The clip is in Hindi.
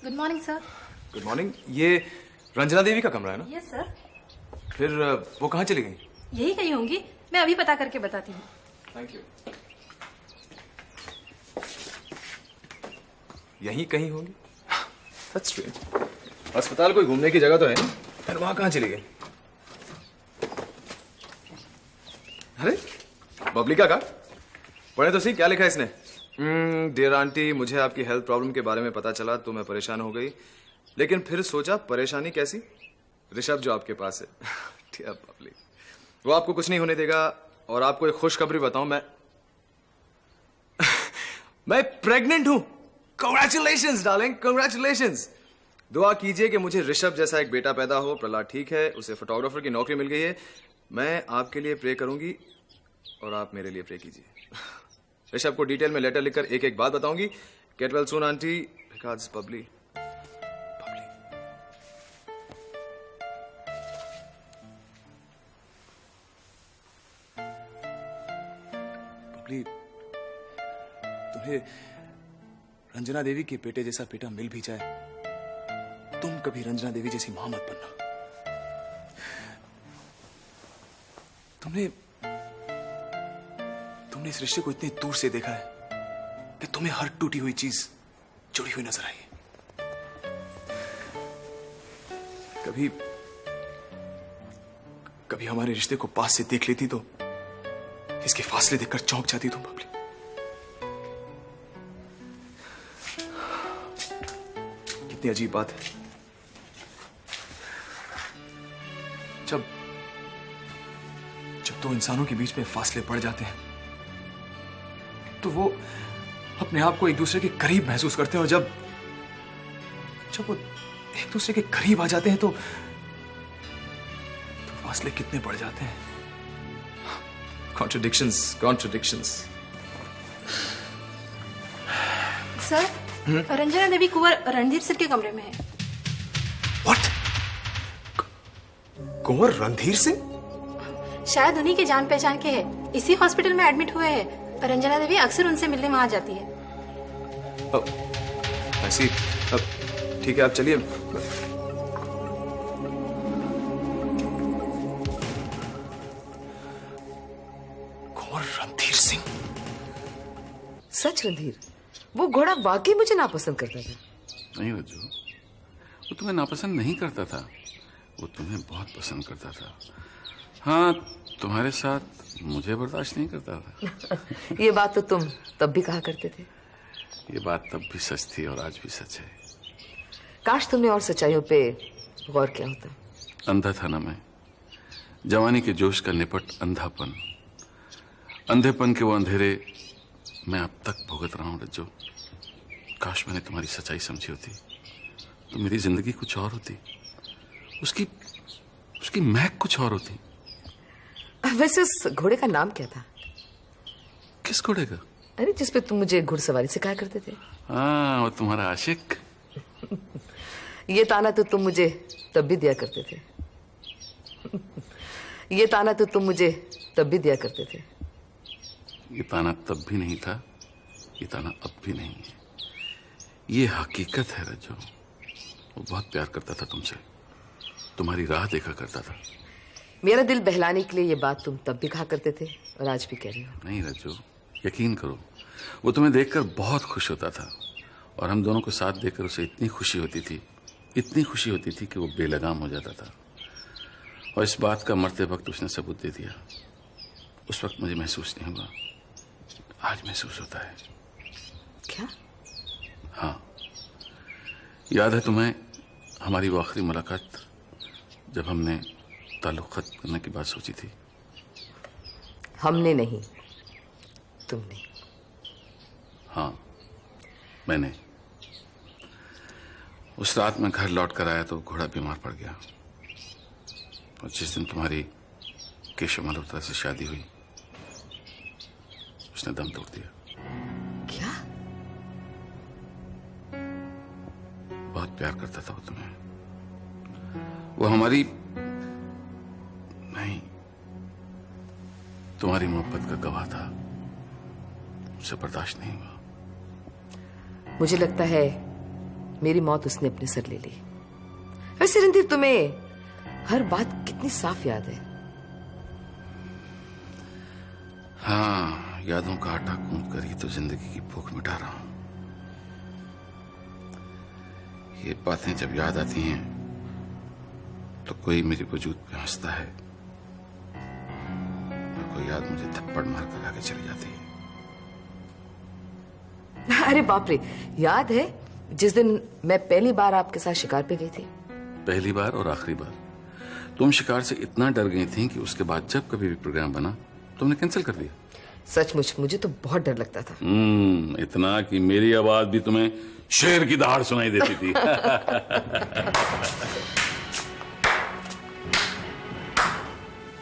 Good morning sir. Good morning. ये रंजना देवी का कमरा है ना? Yes sir. फिर वो कहाँ चली गई? यही कहीं होंगी, मैं अभी पता करके बताती हूँ। Thank you. यहीं कहीं होंगी। That's strange. अस्पताल कोई घूमने की जगह तो है ना, फिर वहां कहाँ चली गई? अरे बबलिका का पढ़े तो सही, क्या लिखा है इसने? डियर आंटी, मुझे आपकी हेल्थ प्रॉब्लम के बारे में पता चला तो मैं परेशान हो गई, लेकिन फिर सोचा परेशानी कैसी, ऋषभ जो आपके पास है डियर बबली, वो आपको कुछ नहीं होने देगा। और आपको एक खुशखबरी बताऊं, मैं प्रेग्नेंट हूं। Congratulations, darling, congratulations. दुआ कीजिए कि मुझे ऋषभ जैसा एक बेटा पैदा हो। प्रहलाद ठीक है, उसे फोटोग्राफर की नौकरी मिल गई है। मैं आपके लिए प्रे करूंगी और आप मेरे लिए प्रे कीजिए। ऋषभ को डिटेल में लेटर लिखकर एक एक बात बताऊंगी। Get well soon aunty, regards Babli. Babli, तुम्हें रंजना देवी के बेटे जैसा बेटा मिल भी जाए, तुम कभी रंजना देवी जैसी मां मत बनना। तुमने इस रिश्ते को इतने दूर से देखा है कि तुम्हें हर टूटी हुई चीज जुड़ी हुई नजर आई है। कभी हमारे रिश्ते को पास से देख लेती तो इसके फासले देखकर चौंक जाती तुम बबली। कितनी अजीब बात है, जब दो इंसानों के बीच में फासले पड़ जाते हैं तो वो अपने आप को एक दूसरे के करीब महसूस करते हैं, और जब वो एक दूसरे के करीब आ जाते हैं तो फासले कितने बढ़ जाते हैं। कॉन्ट्रडिक्शंस। सर, रंजना देवी कुंवर रणधीर सिंह के कमरे में है। What? कुंवर रणधीर सिंह? शायद उन्हीं के जान पहचान के हैं, इसी हॉस्पिटल में एडमिट हुए हैं। रंजना देवी अक्सर उनसे मिलने वहां जाती है। ऐसी, ठीक है, आप चलिए। कुंवर रणधीर सिंह? सच रणधीर, वो घोड़ा वाकई मुझे नापसंद करता था। नहीं रज्जू, वो तुम्हें नापसंद नहीं करता था, वो तुम्हें बहुत पसंद करता था। हाँ, तुम्हारे साथ मुझे बर्दाश्त नहीं करता था। ये बात तो तुम तब भी कहा करते थे। ये बात तब भी सच थी और आज भी सच है। काश तुमने और सच्चाइयों पे गौर किया होता। अंधा था ना मैं, जवानी के जोश का निपट अंधापन, अंधेपन के वो अंधेरे मैं अब तक भुगत रहा हूं रज्जू। काश मैंने तुम्हारी सच्चाई समझी होती तो मेरी जिंदगी कुछ और होती, उसकी महक कुछ और होती। वैसे उस घोड़े का नाम क्या था? किस घोड़े का? अरे जिस पे तुम मुझे घुड़सवारी सिखाया करते थे। हाँ, वो तुम्हारा आशिक। ये ताना तो तुम मुझे तब भी दिया करते थे। ये ताना तो तुम मुझे तब भी दिया करते थे। ये ताना तब भी नहीं था, ये ताना अब भी नहीं है। ये हकीकत है रज्जू। वो बहुत प्यार करता था तुमसे, तुम्हारी राह देखा करता था। मेरा दिल बहलाने के लिए ये बात तुम तब भी कहा करते थे और आज भी कह रही हो। नहीं रज्जू, यकीन करो, वो तुम्हें देखकर बहुत खुश होता था और हम दोनों को साथ देखकर उसे इतनी खुशी होती थी कि वो बेलगाम हो जाता था। और इस बात का मरते वक्त उसने सबूत दे दिया। उस वक्त मुझे महसूस नहीं हुआ, आज महसूस होता है। क्या? हाँ, याद है तुम्हें हमारी वो आखिरी मुलाकात जब हमने ताल्लुक खत्म करने की बात सोची थी? हमने नहीं, तुमने। हाँ, मैंने। उस रात मैं घर लौट कर आया तो घोड़ा बीमार पड़ गया, और जिस दिन तुम्हारी केशव मल्होत्रा से शादी हुई उसने दम तोड़ दिया। क्या? बहुत प्यार करता था वो तुम्हें। वो हमारी नहीं, तुम्हारी मोहब्बत का गवाह था। उसे बर्दाश्त नहीं हुआ। मुझे लगता है मेरी मौत उसने अपने सर ले ली। वैसे रणधीर, तुम्हें हर बात कितनी साफ याद है। हाँ, यादों का आटा गूंथ कर ही तो जिंदगी की भूख मिटा रहा हूं। ये बातें जब याद आती हैं तो कोई मेरे वजूद पे हंसता है और कोई याद मुझे थप्पड़ मार कर आगे चली जाती है। अरे बाप रे, याद है जिस दिन मैं पहली बार आपके साथ शिकार पे गई थी? पहली बार और आखिरी बार। तुम शिकार से इतना डर गई थी कि उसके बाद जब कभी भी प्रोग्राम बना तुमने कैंसिल कर दिया। सचमुच मुझे तो बहुत डर लगता था। इतना कि मेरी आवाज भी तुम्हें शेर की दहाड़ सुनाई देती थी।